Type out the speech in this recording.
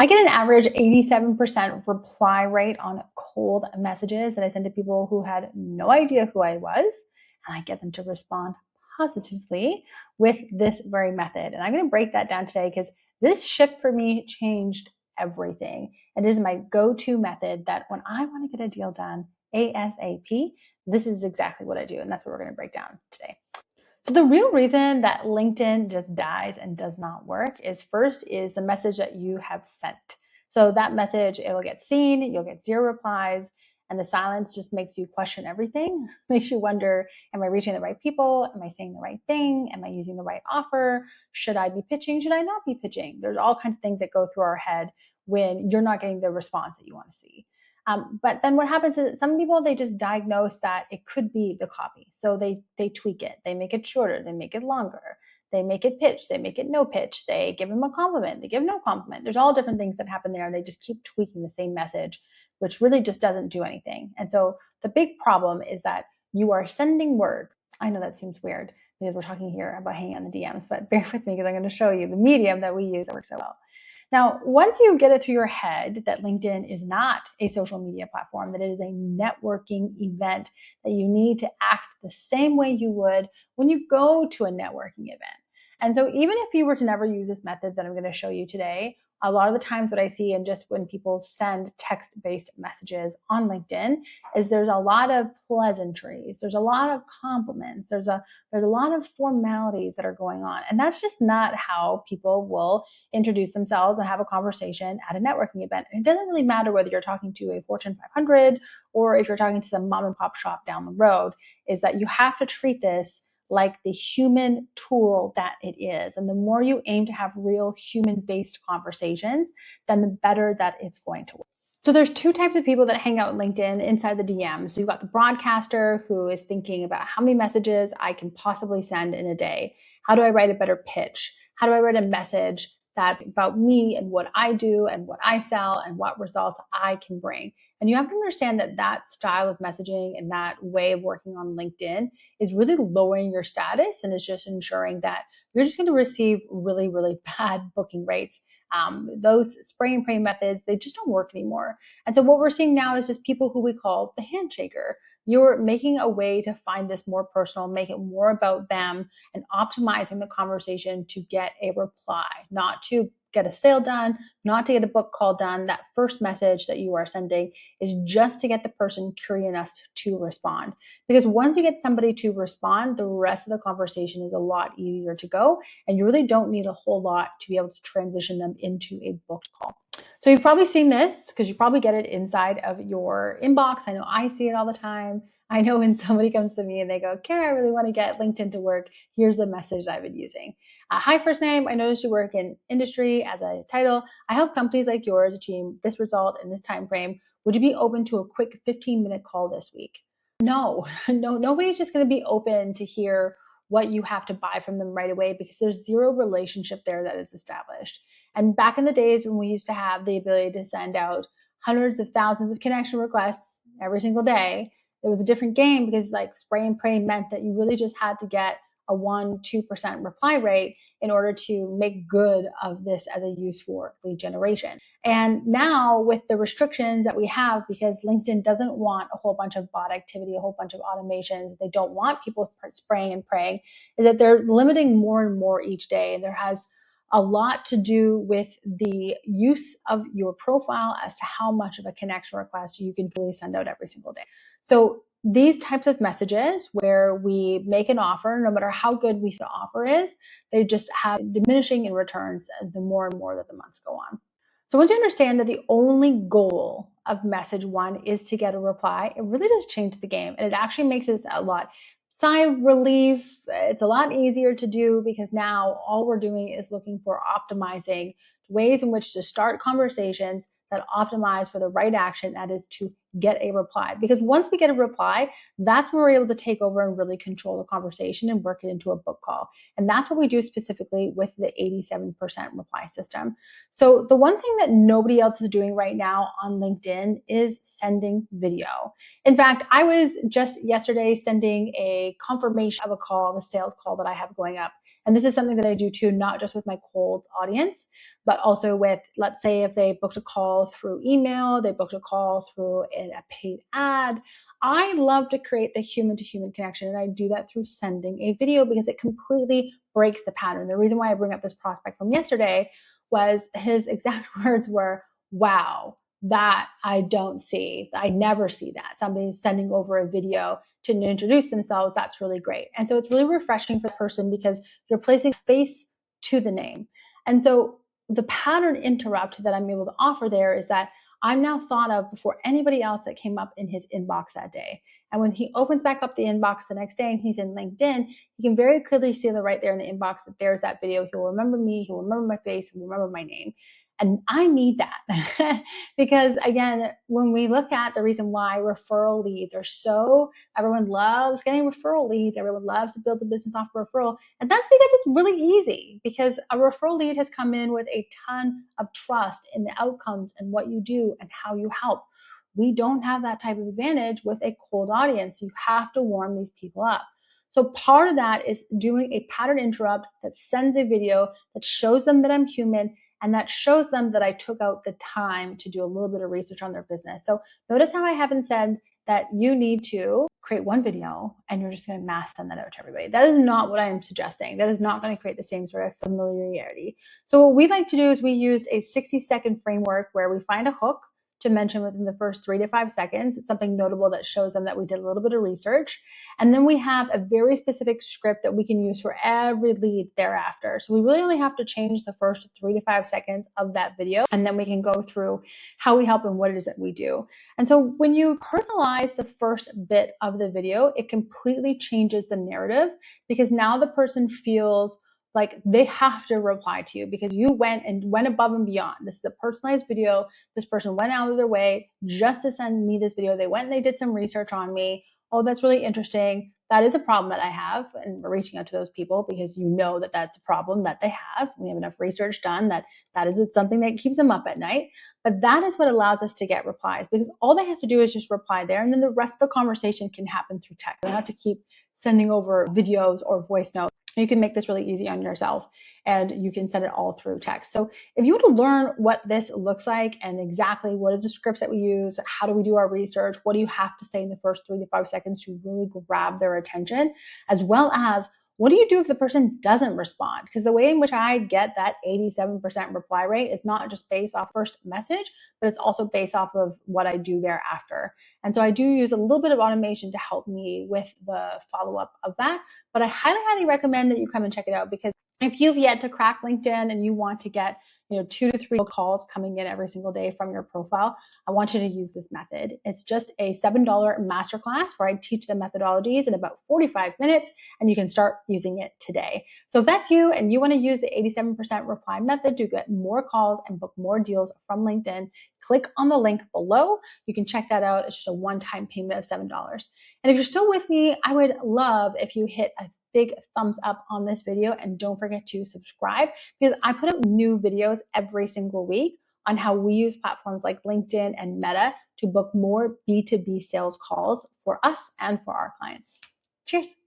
I get an average 87% reply rate on cold messages that I send to people who had no idea who I was, and I get them to respond positively with this very method. And I'm going to break that down today because this shift for me changed everything. It is my go-to method that when I want to get a deal done ASAP, this is exactly what I do, and that's what we're going to break down today. So the real reason that LinkedIn just dies and does not work is first is the message that you have sent. So that message, it will get seen, you'll get 0 replies, and the silence just makes you question everything. Makes you wonder, am I reaching the right people? Am I saying the right thing? Am I using the right offer? Should I be pitching? Should I not be pitching? There's all kinds of things that go through our head when you're not getting the response that you want to see. But then what happens is some people, they just diagnose that it could be the copy. So they tweak it. They make it shorter. They make it longer. They make it pitch. They make it no pitch. They give them a compliment. They give no compliment. There's all different things that happen there. And they just keep tweaking the same message, which really just doesn't do anything. And so the big problem is that you are sending words. I know that seems weird because we're talking here about hanging on the DMs, but bear with me because I'm going to show you the medium that we use that works so well. Now, once you get it through your head that LinkedIn is not a social media platform, that it is a networking event, that you need to act the same way you would when you go to a networking event. And so even if you were to never use this method that I'm going to show you today, a lot of the times what I see, and just when people send text-based messages on LinkedIn, is there's a lot of pleasantries, there's a lot of compliments, there's a lot of formalities that are going on. And that's just not how people will introduce themselves and have a conversation at a networking event. And it doesn't really matter whether you're talking to a Fortune 500 or if you're talking to some mom and pop shop down the road, is that you have to treat this like the human tool that it is. And the more you aim to have real human-based conversations, then the better that it's going to work. So there's 2 types of people that hang out on LinkedIn inside the DMs. So you've got the broadcaster who is thinking about how many messages I can possibly send in a day. How do I write a better pitch? How do I write a message that's about me and what I do and what I sell and what results I can bring? And you have to understand that that style of messaging and that way of working on LinkedIn is really lowering your status and is just ensuring that you're just going to receive really, really bad booking rates. Those spray and pray methods, they just don't work anymore. And so what we're seeing now is just people who we call the handshaker. You're making a way to find this more personal, make it more about them, and optimizing the conversation to get a reply, not to get a sale done, not to get a book call done. That first message that you are sending is just to get the person curious enough to respond. Because once you get somebody to respond, the rest of the conversation is a lot easier to go, and you really don't need a whole lot to be able to transition them into a booked call. So you've probably seen this because you probably get it inside of your inbox. I know I see it all the time. I know when somebody comes to me and they go, Kara, I really want to get LinkedIn to work. Here's a message I've been using. Hi, first name. I noticed you work in industry as a title. I help companies like yours achieve this result in this time frame. Would you be open to a quick 15-minute call this week? No, nobody's just going to be open to hear what you have to buy from them right away because there's 0 relationship there that is established. And back in the days when we used to have the ability to send out hundreds of thousands of connection requests every single day, it was a different game because like spray and pray meant that you really just had to get a 1-2% reply rate in order to make good of this as a use for lead generation. And now with the restrictions that we have, because LinkedIn doesn't want a whole bunch of bot activity, a whole bunch of automations, they don't want people spraying and praying, is that they're limiting more and more each day. And there has a lot to do with the use of your profile as to how much of a connection request you can really send out every single day. So these types of messages where we make an offer, no matter how good we think the offer is, they just have diminishing in returns the more and more that the months go on. So once you understand that the only goal of message 1 is to get a reply, it really does change the game. And it actually makes it a lot sigh of relief. It's a lot easier to do because now all we're doing is looking for optimizing ways in which to start conversations that optimize for the right action, that is to get a reply. Because once we get a reply, that's when we're able to take over and really control the conversation and work it into a book call. And that's what we do specifically with the 87% reply system. So the one thing that nobody else is doing right now on LinkedIn is sending video. In fact, I was just yesterday sending a confirmation of a call, the sales call that I have going up. And this is something that I do too, not just with my cold audience, but also with, let's say, if they booked a call through email, they booked a call through a paid ad. I love to create the human to human connection, and I do that through sending a video because it completely breaks the pattern. The reason why I bring up this prospect from yesterday was his exact words were, wow, that I don't see. I never see that. Somebody sending over a video to introduce themselves. That's really great. And so it's really refreshing for the person because you're placing face to the name. And so the pattern interrupt that I'm able to offer there is that I'm now thought of before anybody else that came up in his inbox that day. And when he opens back up the inbox the next day and he's in LinkedIn, he can very clearly see right there in the inbox that there's that video. He'll remember me, he'll remember my face, he'll remember my name. And I need that because, again, when we look at the reason why referral leads are so, everyone loves getting referral leads, everyone loves to build a business off referral. And that's because it's really easy, because a referral lead has come in with a ton of trust in the outcomes and what you do and how you help. We don't have that type of advantage with a cold audience. You have to warm these people up. So part of that is doing a pattern interrupt that sends a video that shows them that I'm human, and that shows them that I took out the time to do a little bit of research on their business. So notice how I haven't said that you need to create one video and you're just going to mass send that out to everybody. That is not what I am suggesting. That is not going to create the same sort of familiarity. So what we like to do is we use a 60-second framework where we find a hook to mention within the first 3 to 5 seconds. It's something notable that shows them that we did a little bit of research. And then we have a very specific script that we can use for every lead thereafter. So we really only have to change the first 3 to 5 seconds of that video, and then we can go through how we help and what it is that we do. And so when you personalize the first bit of the video, it completely changes the narrative, because now the person feels like they have to reply to you because you went above and beyond. This is a personalized video. This person went out of their way just to send me this video. They went and they did some research on me. Oh, that's really interesting. That is a problem that I have. And we're reaching out to those people because you know that that's a problem that they have. We have enough research done that is something that keeps them up at night. But that is what allows us to get replies, because all they have to do is just reply there. And then the rest of the conversation can happen through text. They don't have to keep sending over videos or voice notes. You can make this really easy on yourself, and you can send it all through text. So if you want to learn what this looks like and exactly what is the scripts that we use, how do we do our research, what do you have to say in the first 3 to 5 seconds to really grab their attention, as well as what do you do if the person doesn't respond? Because the way in which I get that 87% reply rate is not just based off first message, but it's also based off of what I do thereafter. And so I do use a little bit of automation to help me with the follow-up of that. But I highly, highly recommend that you come and check it out, because if you've yet to crack LinkedIn and you want to get 2 to 3 calls coming in every single day from your profile, I want you to use this method. It's just a $7 masterclass where I teach the methodologies in about 45 minutes, and you can start using it today. So if that's you and you want to use the 87% reply method to get more calls and book more deals from LinkedIn, click on the link below. You can check that out. It's just a one-time payment of $7. And if you're still with me, I would love if you hit a big thumbs up on this video, and don't forget to subscribe, because I put up new videos every single week on how we use platforms like LinkedIn and Meta to book more B2B sales calls for us and for our clients. Cheers.